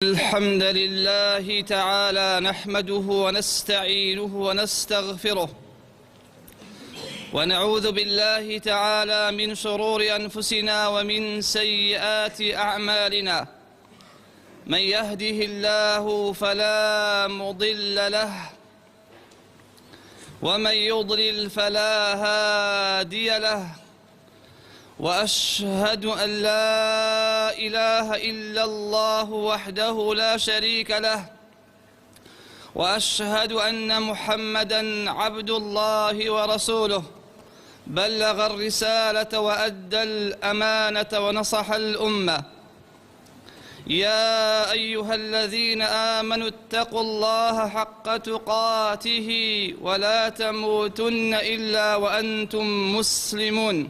الحمد لله تعالى نحمده ونستعينه ونستغفره ونعوذ بالله تعالى من شرور أنفسنا ومن سيئات أعمالنا. من يهده الله فلا مضل له ومن يضلل فلا هادي له، وأشهد أن لا إله إلا الله وحده لا شريك له، وأشهد أن محمدًا عبد الله ورسوله، بلغ الرسالة وأدى الأمانة ونصح الأمة. يا أيها الذين آمنوا اتقوا الله حق تقاته ولا تموتن إلا وأنتم مسلمون.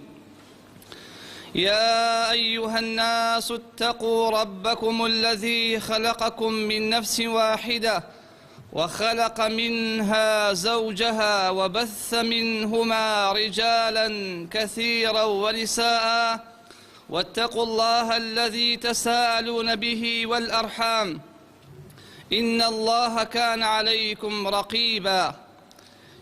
يا أيها الناس اتقوا ربكم الذي خلقكم من نفس واحدة وخلق منها زوجها وبث منهما رجالا كثيرا ونساء، واتقوا الله الذي تساءلون به والأرحام، إن الله كان عليكم رقيبا.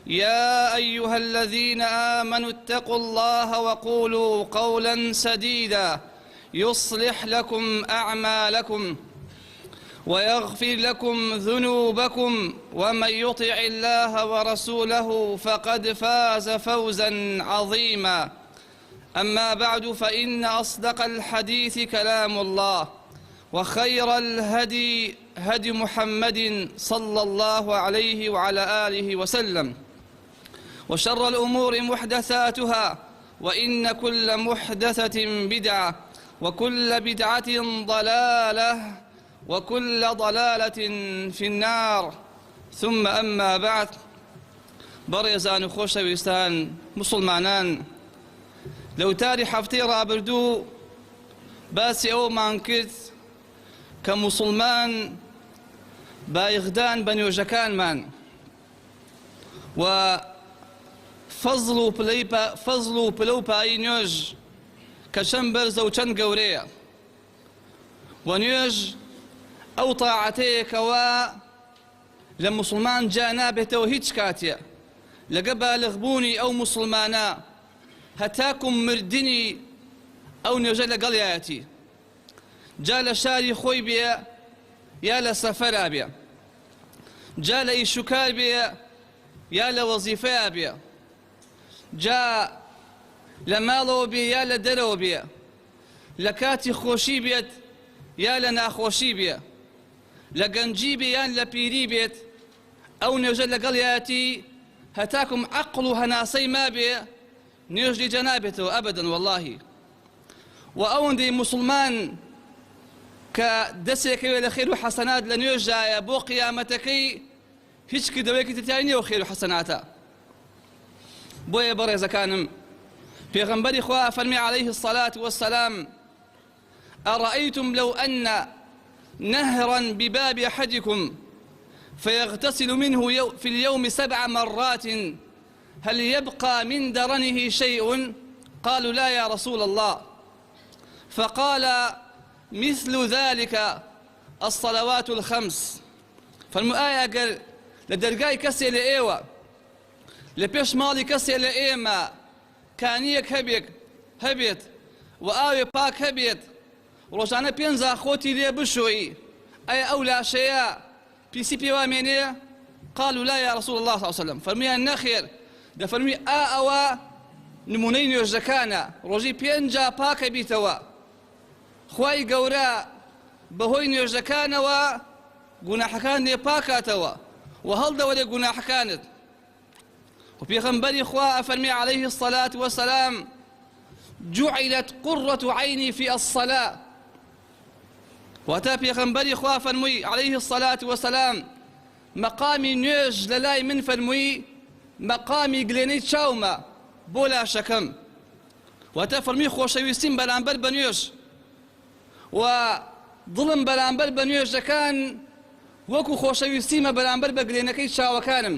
يا أيها الذين آمنوا اتقوا الله وقولوا قولا سديدا يصلح لكم أعمالكم ويغفر لكم ذنوبكم، ومن يطع الله ورسوله فقد فاز فوزا عظيما. أما بعد، فإن أصدق الحديث كلام الله، وخير الهدي هدي محمد صلى الله عليه وعلى آله وسلم، وشر الأمور محدثاتها، وإن كل محدثة بدعة، وكل بدعة ضلالة، وكل ضلالة في النار. ثم أما بعد، بريزان خوشويستان مسلمانان، لو تاري حفتي رابردو باسي أو مانكت كمسلمان بايغدان بنيوجكان مان، فەزڵ و پلەی نوێژ کە چەند بەرزە و چەند گەورەیە، و نوێژ ئەو تاعەتەیەکەوە لە موسڵمان جا نابێتەوە هیچ کاتێ لەگە بالغبوونی ئەو موسڵمانە هەتاکو مردنی ئەو نوێژە لەگەڵیایەتی، جا لە شاری خۆی بێ یا لە سەفەرا بێ، جا لە ئیشوکار بێ یا لە وەزیفەیە بێ، جا لە ماڵەوە بێ یا لە دەرەوە بێ، لە کاتی خۆشی بێت یا لە ناخۆشی بێ، لە گەنجی بێ یان لە پیری بێت، ئەو نوێژە لەگەڵیەتی هەتاکم عەقڵ و هەناسەی ما بێ نوێژ لێجا نابێتەوە ئەبەدەن وەڵڵاهی. و ئەوەندەی موسڵمان کە دەستێکەوێت لە خێر و حەسەنات لە نوێژایە بۆ قیامەتەکەی هیچ کردەوەیەکی تریای نییە و خێر و حەسەناتە. بۆیە بەڕێزەکانم، پێغەمبەری خوا فەرمی عەلەیه الصەلاة وەسسەلام: ئەڕەئەیتم لەو ئەنە نهرا بباب أحدكم فيغتسل منه في اليوم 7 مرات هل يبقى من درنه شيء؟ قالوا لا يا رسول الله. فقال: مثل ذلك الصلوات الخمس. فالمؤايا قال لدرجاي كسي لإيوة لبيش مالي كسي لإيما كانيك هبيت وآوي باك هبيت وروجانا بينزا خوتي لي بشوي أي أولى شيئا بيسي بيواميني. قالوا لا يا رسول الله صلى الله عليه وسلم. فرمي النخير ده فرمي أوا نمونين يوجكانا روجي بينجا باك بيتوا خواي قورا بهوين يوجكانا و گوناحەکان لێ پاکاتەوە و هەڵدەوە لێ گوناحەکانت. و پێغەمبەری خوا ئەفەرمێ عەلەیه الصەلاة وەسسەلام: جوعلت قرة عینی في الصلاة. واتە پێغەمبەری خوا فەرمووی عەلەیه الصەلاة وەسسەلام: مەقامی نوێژ لەلای من فەرمووی مەقامی گلێنەی چاومە بۆ لاشەکەم. واتە فەرمووی خۆشەویستیم بەرامبەر بە نوێژ و دڵم بەرامبەر بە نوێژەکان وەکو خۆشەویستیمە بەرامبەر بە گلێنەکەی چاوەکانم.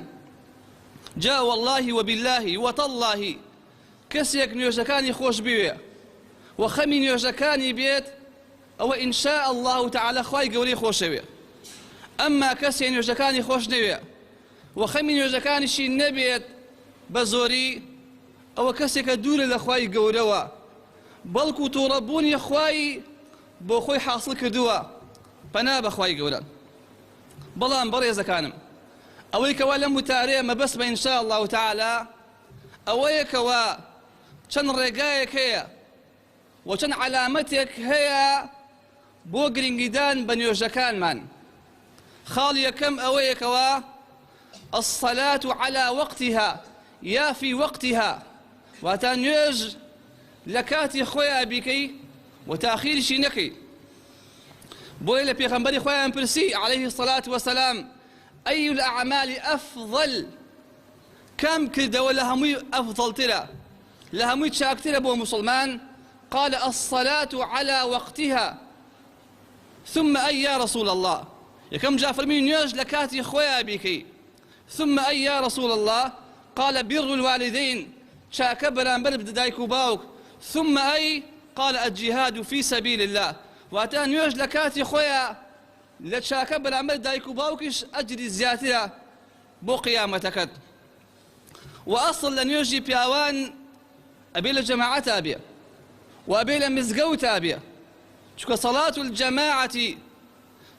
جا والله وبالله وتالله کەسێک نوێژەکانی خۆش بوێ و خەمی نوێژەکانی بێت أو إن شاء الله تعالى خواي قولي خوشوية. أما كسي نوجكاني خوش نوية وخمي نوجكاني شي نبيت بزوري أو كسي كدور لخواي قولوا بلكو تربوني خواي بو خوي حاصل كدوا بناب خواي قولا بلان بريزة كانم أويك ولا متاريه ما بس إن شاء الله تعالى أويك وشن رقايك هي وشن علامتك هي بوغرين جدان بنيوجكان من خالية كم أويك الصلاة على وقتها يا في وقتها وتنيج لكاتي خويا بكي وتأخير شينكي بويلة بيغمبري خويا امبرسي عليه الصلاة والسلام أي الأعمال أفضل كم كده ولا همي أفضل ترى لهمي تشاك ترى بو مسلمان قال الصلاة على وقتها ثم أي يا رسول الله يا كم جاء فرمين يوج لكاتي خويا بكي ثم أي يا رسول الله قال بر الوالدين شاك بران بل بدايك باوك ثم أي قال الجهاد في سبيل الله واتان يوج لكاتي خويا لشاك بران بل دايك باوكش أجري زياتها بو قيامتك وأصل لن يوجي بياوان أبي الجماعة تابية وأبي المزقو تابية شكو صلاة الجماعة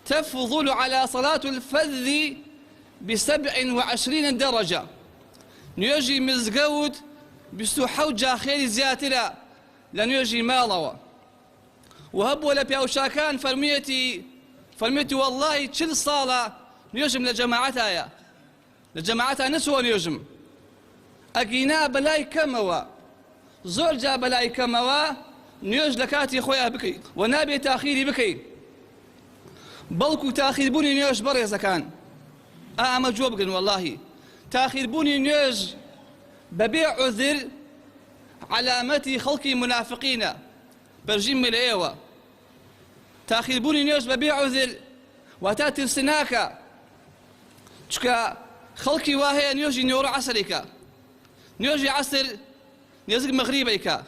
تفضل على صلاة الفذ ب27 درجة نيجي مزقود بسوحو جاخير زياترا لن يجي مالوا وهب ولا بياو شاكان فرميتي والله تشل صالة نيجم لجماعتها نسوى نيجم أقينا بلاي كموا زول جا بلاي كموا نيوج لكاتي خويا بكي ونابي تاخيري بكي بلكو تاخير بوني نيوج بري زكان مجوب والله تاخير بوني نيوج ببيع عذر علامتي خلقي منافقين برجيم الأيوة تاخير بوني نيوج ببيع عذر وتاتي السناكة تشكا خلقي واهي نيوجي نور عسرك نيوجي عسر نيزق مغربيك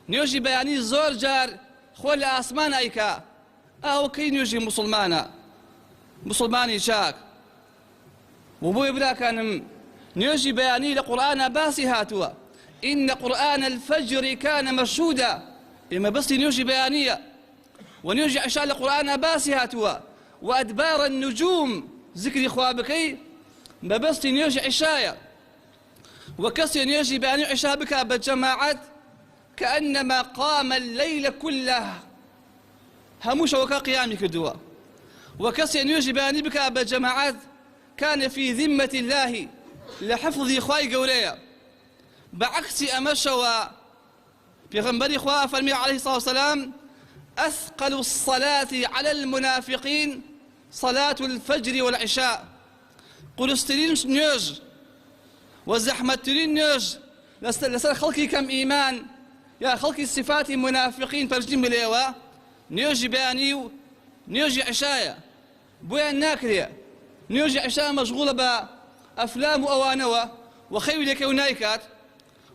نيوجي بياني زور جار خول آسمان أيكا كي نيوجي مسلماني شاك وبوي بلا كان نيوجي بياني لقرآن باسي هاتوا إن قرآن الفجر كان مشهودا إما بس نيوجي بيانية ونيوجي عشاء لقرآن باسي هاتوا وأدبار النجوم ذكري خوابكي ما بس نيوجي عشايا وكسر يجي بأن يعشى بك بالجماعات كأنما قام الليل كله هموش وكا قيامك الدوا وكسر يجي بأن بك بالجماعات كان في ذمة الله لحفظ إخوائي قوليا بعكس أمشوا في غنبري إخوة فرمي عليه الصلاة والسلام أثقل الصلاة على المنافقين صلاة الفجر والعشاء قلسترين نيوج وزحمة ترين نيوج لسر خلقي كم إيمان يا خلقي الصفات منافقين فرجيم اليوا نيوجي بانيو نيوجي عشايا بويا ناكريا نيوجي عشايا مشغولة بأفلام وأوانوا وخيو لك ونايكات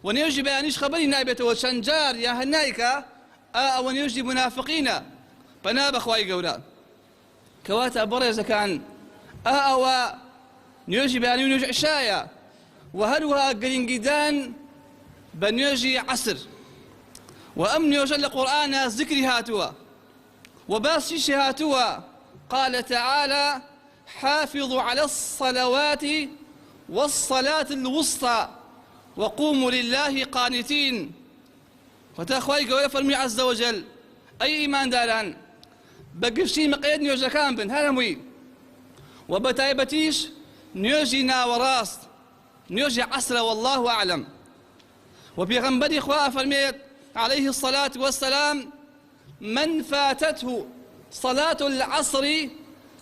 ونيوجي بانيش خبري نايبته وشنجار يا هنايكا ونيوجي منافقين بناب أخواي قولا كواتا بريزة كان نيوجي بانيو نيوجي عشايا وهلوها قرنقدان بنيوجي عصر وأمن يوجل قرآن ذكري هاتوا وباسيش هاتوا قال تعالى حافظوا على الصلوات والصلاة الوسطى وقوموا لله قانتين فتاخواي قوي فرمي عز وجل أي إيمان داران بقفشي مقيد نيوجا كامبن هرموي وبتايبتيش نيوجي ناوراس نيوجي عسر والله أعلم وبيغنبري إخوة فرميت عليه الصلاة والسلام من فاتته صلاة العصر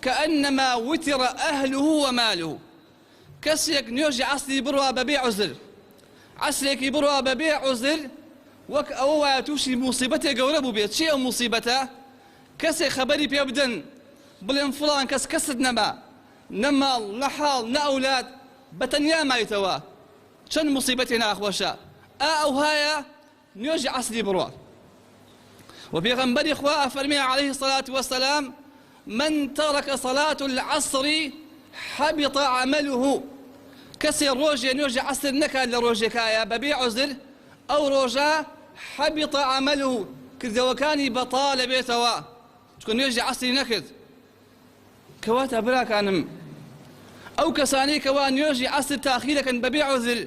كأنما وتر أهله وماله كسيك نيوجي عصري بروا ببيع عزر عصريك بروا ببيع عزر وك أوه توشي مصيبته قوربو بيت شيء مصيبته كسي خبري بيبدن بلن فلان كسد نمال نحال نأولاد بتنيا ما يتوا شن مصيبتنا أخوشا أو هايا نيوجي عصري بروا وبيغنبري إخوة فرمي عليه الصلاة والسلام من ترك صلاة العصر حبط عمله كسي روجي نرجع عصر نكا لروجي كايا ببيع عذر أو رجا حبط عمله كذا وكاني بطال بيتوا تكون يرجع عصر نكد كواتا بلا كانم أو كساني كوان يرجع عصر تأخيرك ببيع عذر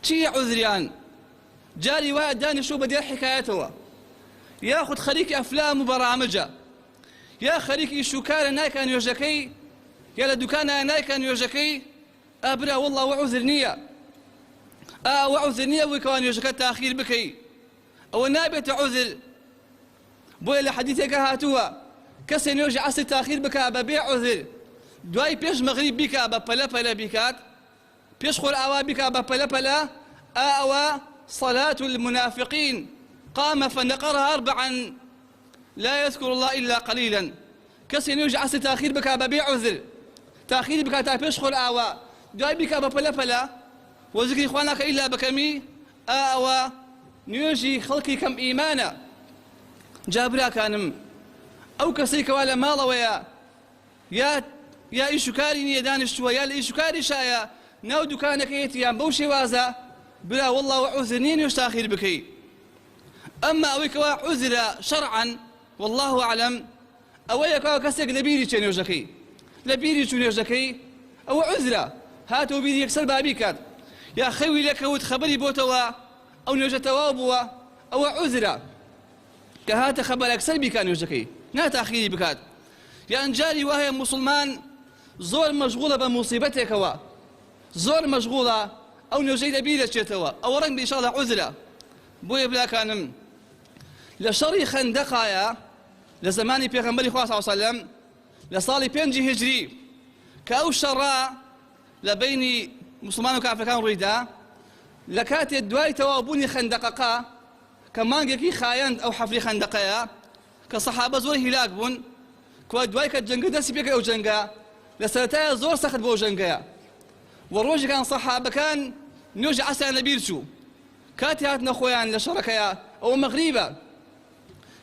شي عذريان جاري واحد داني شو بدي حكايته ياخذ خريك أفلام وبرامجه يا خريكي شو كان نايكان يوجكي يا لدكان نايكان يوجكي أبرا والله وعذرنية وعذرنية وكان يوجك تأخير بكي أو نابت عذر بوي لحديثك هاتوا كسن يوجع عصر تأخير بكا ببيع عذر دواي بيش مغرب بكا ببلا بلا بكات بيش خل أوا بكا ببلا بلا أوا صلاة المنافقين قام فنقرها 4 لا يذكر الله إلا قليلا كسن يوجع عصر تأخير بكا ببيع عذر تأخير بكا تابيش خل أوا دواي بكا ببلا بلا وذكر إخوانك إلا بكمي أوا نيوجي خلقي كم إيمانا جابرا كانم أو كسيك ولا مالا ويا يا إيشكاري نيدانش ويا الإيشكاري شايا ناو دكانك يتيام بوشي وازا بلا والله وعذرنين يستاخير بكي أما أويك عذر شرعا والله أعلم أويك كسيك لبيري تشين يوجكي لبيري تشين يوجكي أو عذر هاتو بيدي يكسر بابيكات يا خوي لك ود خبري بوتوا أو نيوجتوا بوا أو عذر كهات خبرك سلبي كان يوجكي نا تأخيري بكات يا أنجاري وهي مسلمان زور مشغولة بمصيبتك وا زور مشغولة أو نيوجي لبيرة تشتوا أو رنگ إن شاء الله عذر بوي بلا كانم لشري خندقايا لزماني بيغمبري خواه صلى الله عليه وسلم لصالي 5 هجري كأو شراء لبيني مسلمان وكافركان رويدا لكاتي الدواي توابوني خندققا كمان يكي خايند أو حفري خندقايا كصحابة زور هلاك بون كوا دواي كجنگا دسي بيك أو جنگا لسنتايا زور سخت بو جنگا والروج كان صحابة كان نيوج عسى نبيرشو كاتي هاتنا خويان لشركايا أو مغريبة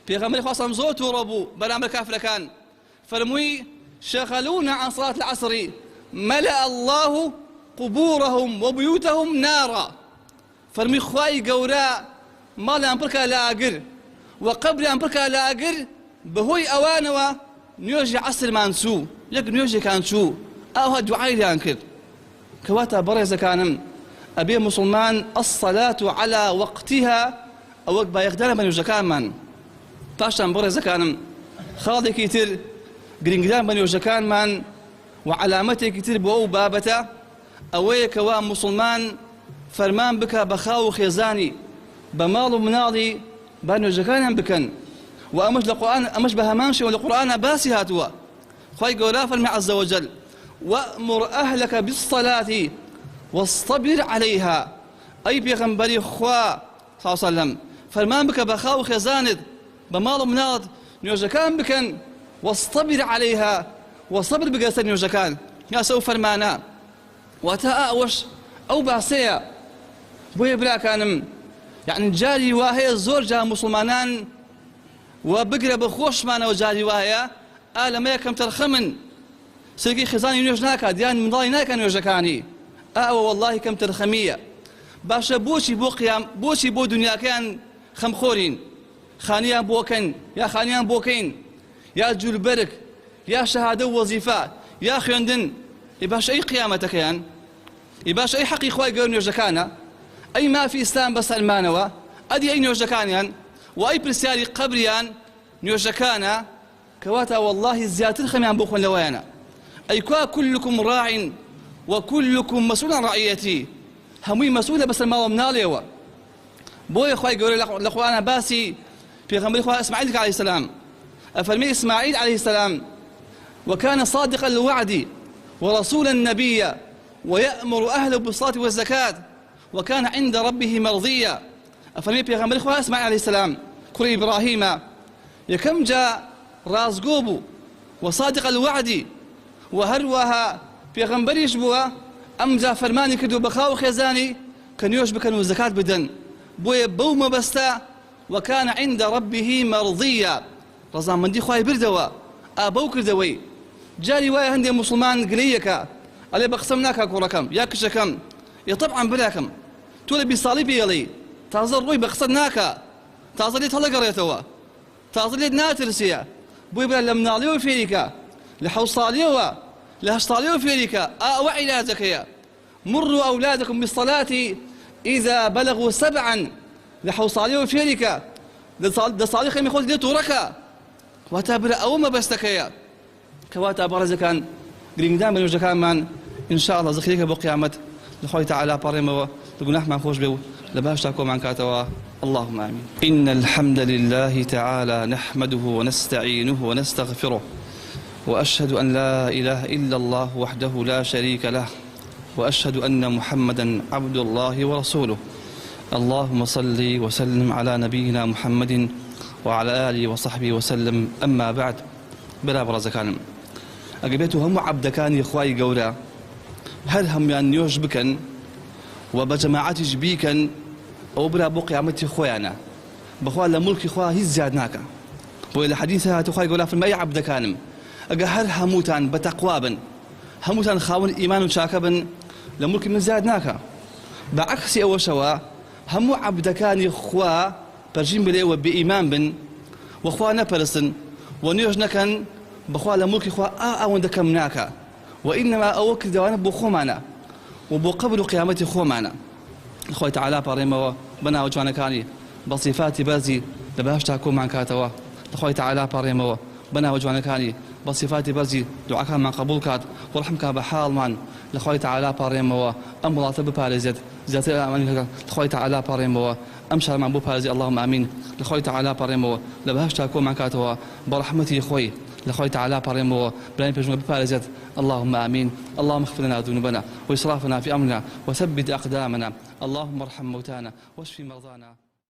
بيغمبري خواه صلى زور توربو بلام الكافركان فرموي شغلونا عن صلاة العصر ملأ الله قبورهم وبيوتهم نارا فرمي خواي قوراء مال أمبركا لا أقر وقبل أمبركا لا أقر بهوي أوانوا نيوجي عصر مانسو لك نيوجي كانسو أو هالدعاء لأنكر كواتا برز كانم أبي مسلمان الصلاة على وقتها أو وقبا يقدر من يوجكان من باشتان برز كانم خاضي كتير قرنقدان من يوجكان من وعلامتي كتير بو بابتا أويك وا مسلمان فرمان بك بخاو خيزاني بمال مناضي بانو جكان بكن وأمش القرآن أمش بهمانشي والقرآن باسي هاتوا خاي قولا فرمي عز وجل وأمر أهلك بالصلاة واصطبر عليها أي بيغنبري خوا صلى الله عليه وسلم فرمان بك بخاو خيزاني بمال مناض نيوجكان بكن واصطبر عليها وصبر بقاسر نيوجكان يا سو فرمانا وتأوش أو باسية بوي بلا كانم يعني جاري واهي زور جا مسلمانان وبقرا بخوش معنا وجاري واهي ما يكم ترخمن سلقي خزاني ينوجناكا ديان من ضاي ناكا نيوجكاني والله كم ترخمية باشا بوشي بو قيام بوشي بو دنيا كان خمخورين خانيان بوكن يا خانيان بوكين يا جولبرك يا شهادة وظيفة يا خيندن يباش أي قيامتك يعني يباش أي حق إخوائي قولوا نيوجكانا أي ما في إسلام بس المانوا أدي أي نيوجكانيان وأي برسالي قبريان نيوجكانا كواتا والله زيادة الخميان بوخون لوانا أي كلكم راع وكلكم مسؤول عن رعيتي همي مسؤولة بس الماء ومناليوا بوي إخوائي قولوا لأخوانا باسي في غمري إخوة إسماعيل عليه السلام أفرمي إسماعيل عليه السلام وكان صادق الوعد ورسول النبي ويأمر أهله بالصلاة والزكاة وكان عند ربه مرضيا أفرمي بيغمبر إخوة إسماعيل عليه السلام كري إبراهيم يكم جاء رازقوبو وصادق الوعد وهروها بيغمبر يشبوا أم جاء فرماني كدو بخاو خيزاني كان يوش بكنو الزكاة بدن بوي بوما بستا وكان عند ربه مرضيا رضا من دي خواهي بردوا أبو كردوي جاري واي هندي مسلمان قليك علي بقسمناك كوركم يا كشكم يا طبعا بلاكم تولي بصليبي يلي تازر روي بقصدناك تازر لي تلا قريتوا تازر لي ناترسيا بوي بلا لمناليو فيك لحوصاليو لهشطاليو فيك وعلاجك يا مروا أولادكم بالصلاة إذا بلغوا 7 لحوصاليو فيك لصالح خيم يقول لي تورك وتابر أو ما بستكيا كواتا برز كان قرين دائما وجه كان من إن شاء الله زخيك بقيامة لخوي تعالى بارموا تقول نحن خوش بيو لباش تاكو عن كاتوا اللهم آمين. إن الحمد لله تعالى نحمده ونستعينه ونستغفره وأشهد أن لا إله إلا الله وحده لا شريك له وأشهد أن محمدا عبد الله ورسوله. اللهم صل وسلم على نبينا محمد وعلى آله وصحبه وسلم. أما بعد بلا برزكان أقبيته هم عبدكان يخواي قولا هل هم ينيوش بكن وبجماعات جبيكن أو بلا بقي عمتي خوانا بخوال لملك خواه هزادناك وإلى حديثها تخواي قولا في الماء عبدكانم أقا هل هموتان بتقوابا هموتان خاون إيمان شاكبا لملك من زادناك بعكس أول شوا هم عبدكان خواه برجين بلي وبإيمان بن وخوانا برسن ونيوجنكن بخوال لملك خواه وندكمناك وإنما أوك دوانا بخو معنا وبقبل قيامتي خو معنا. أخوي تعالى باريما بنا وجوانا كاني بصفات بازي لباش تاكو مع كاتوا. أخوي تعالى باريما بنا وجوانا كاني بصفات بازي دعاك مع قبول كات ورحمك بحال مان. أخوي تعالى باريما أمر طب بارزت ذات الأمان. أخوي تعالى باريما أمشى مع أبو بارزي اللهم آمين. أخوي تعالى باريما لباش تاكو مع كاتوا برحمتي أخوي. لخوي تعالى باريمو بلاين بجمع ببارزت اللهم آمين. اللهم اغفر لنا ذنوبنا وإسرافنا في أمرنا وثبت أقدامنا. اللهم ارحم موتانا واشف مرضانا.